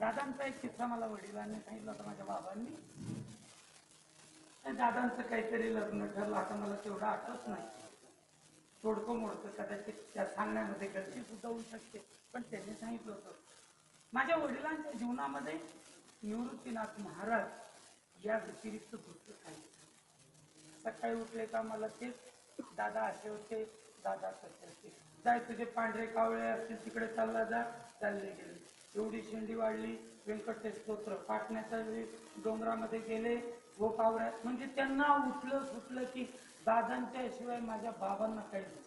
दादांचा एक किस्सा मला वडिलांनी सांगितला होता, माझ्या बाबांनी. दादांचं काहीतरी लग्न ठरलं, आता मला तेवढं आठवत नाही, तोडकं मोडकं, कदाचित त्या सांगण्यामध्ये गलती सुद्धा होऊ शकते, पण त्यांनी सांगितलं होतं माझ्या वडिलांच्या जीवनामध्ये निवृत्तीनाथ महाराज या व्यतिरिक्त दुसरं काही. सकाळी उठले का मला तेच, दादा असे होते, दादा तसे होते, जाय तुझे पांढरे कावळे असतील तिकडे चालला जा, चालले गेले. एवढी शेंडी वाढली, व्यंकटेश स्तोत्र पाठण्याच्या वेळी डोंगरामध्ये गेले, हो कावळ्या, म्हणजे त्यांना उठलं सुटलं की दादांच्या शिवाय माझ्या बाबांना काही नाही.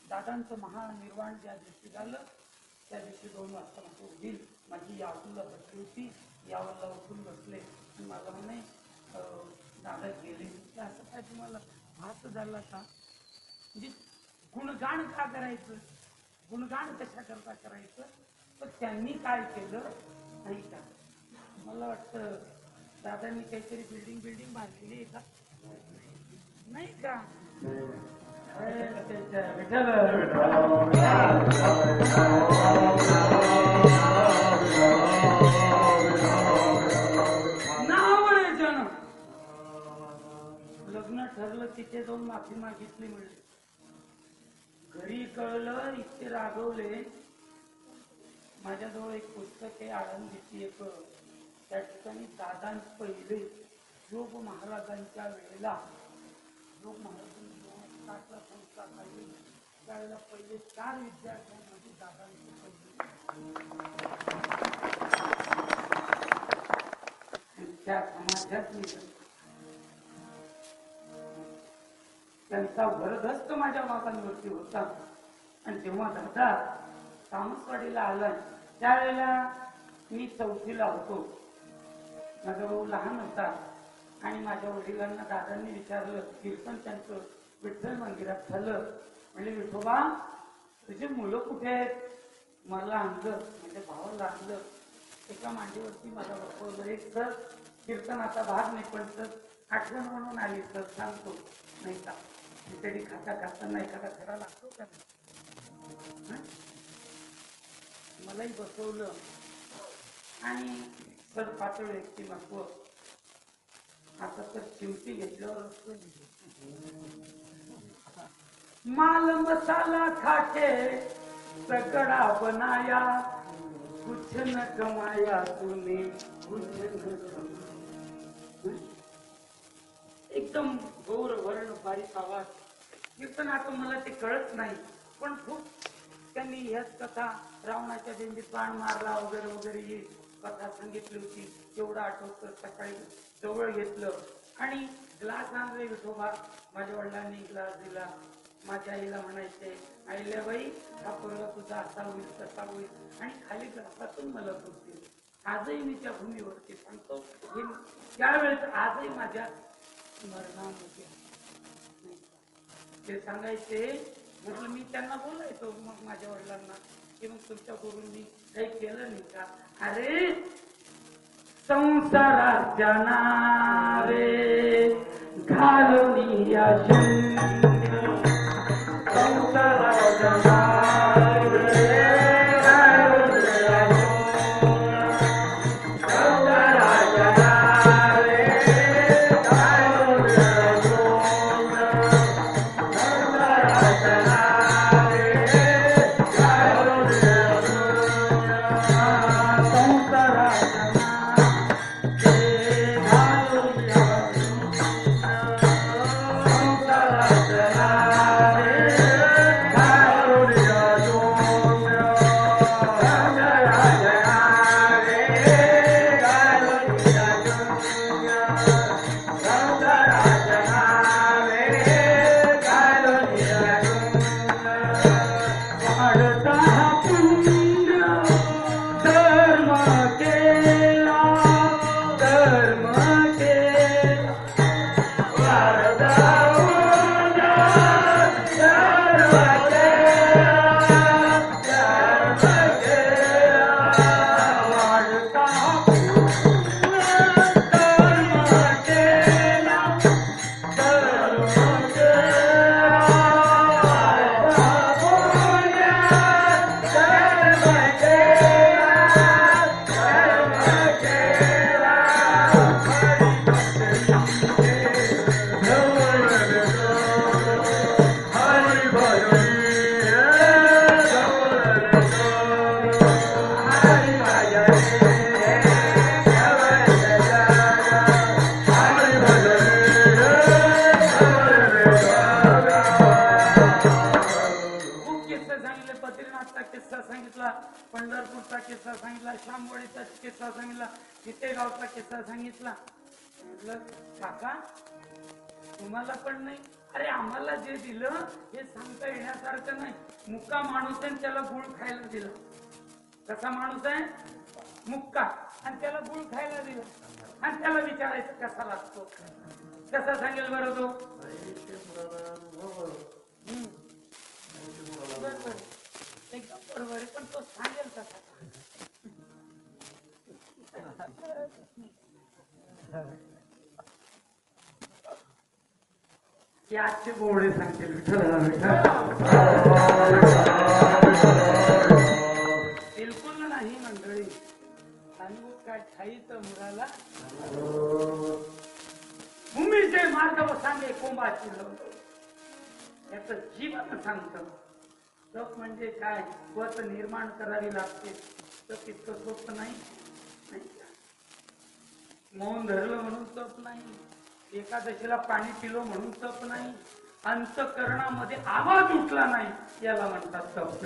दादांचं महानिर्वाण ज्या दिवशी झालं त्या दिवशी 2 वाजता माझं वडील माझी यावलला बसली होती, यावलला उठून बसले आणि मला म्हणे दादा गेले. असं काय तुम्हाला भास झाला का? म्हणजे गुणगान का करायचं, गुणगान कशा करता करायचं, तर त्यांनी काय केलं नाही का. मला वाटतं दादांनी काहीतरी बिल्डिंग बांधलेली आहे का, नाही का. लग्न ठरलं, तिथे जाऊन माफी मागितली, मिळली. घरी कळलं, इतके रागवले. माझ्याजवळ एक पुस्तक आहे, आळंदीची एक, त्या ठिकाणी दादां पहिले योग महाराजांच्या वेळेला, योग महाराजांनी संस्था काढली त्यावेळेला पहिले 4 विद्यार्थ्यांमध्ये दादांचे पहिले त्या समाजात निघाले. त्यांचा वरदहस्त माझ्या बाबांवरती होता. आणि जेव्हा दादा तामसवाडीला आला त्यावेळेला मी 4थीला होतो, माझा भाऊ लहान होता. आणि माझ्या वडिलांना दादांनी विचारलं, कीर्तन त्यांचं विठ्ठल मंदिरात झालं, म्हणजे विठोबा तुझे मुलं कुठे आहेत? मला आणलं, म्हणजे भावाला आणलं, एका मांडीवरती माझा बसवलं. एक सर कीर्तनाचा भाग नाही, पण सर आठवण म्हणून आली, सर सांगतो नाही का. खिचडी खाता खाताना एखादा खडा लागतो का नाही, मलाही बसवलं. आणि सर पातळ व्यक्तिमत्व, आता तर चिमटी घेतल्यावर माल मसाला खाके सगड़ा बनाया, कुछ न कमाया तूने, कुछ न कमाया. एकदम गौर वर्ण बारीक आवाज. कीर्तन आता मला ते कळत नाही, पण खूप त्यांनी ह्याच कथा, रावणाच्या दिंडीत बाण मारला वगैरे वगैरे ही कथा सांगितली होती. एवढं आठवतं. सकाळी जवळ घेतलं आणि ग्लास आणले विठोबा. माझ्या वडिलांनी ग्लास दिला. माझ्या आईला म्हणायचे, आईला बाई हा पोरगा तुझा असा होईल तसा होईल, आणि खाली ग्लासातून मला होतील. आजही मी त्या भूमीवरती सांगतो, त्यावेळेस आजही माझ्या स्मरणामध्ये ते सांगायचे. म्हटलं मी त्यांना बोलायचो मग माझ्या वडिलांना की मग तुमच्या गुरूंनी काही केलं नाही का? अरे संसाराच्या नारे घालून या संसाराच्या नारे किस्सा सांगितला, श्यामवाडीचा किस्सा सांगितला, चितेगावचा किस्सा सांगितला. म्हटलं काका तुम्हाला पण नाही, अरे आम्हाला जे दिलं हे सांगता येण्यासारखं नाही. मुक्का माणूस आहे त्याला गुळ खायला दिला. कसा माणूस आहे? मुक्का, आणि त्याला गुळ खायला दिला, आणि त्याला विचारायचं कसा लागतो, कसा सांगेल बरं तो? बरोबर, एकदम बरोबर आहे, पण तो सांगेल कसा? की आजचे बोवळे सांगतील बिलकुल नाही मंडळी. आणि काय खाईचं मुलाला भूमीचे मार्ग सांगे कोंबाची याच जीवन सांगतं. तप म्हणजे काय? स्वत निर्माण करावी लागते. तप इतकं सोपं नाही. मौन धरलं म्हणून तप नाही, एकादशीला पाणी पिलो म्हणून तप नाही, अंतःकरणामध्ये आवाज उठला नाही याला म्हणतात तप.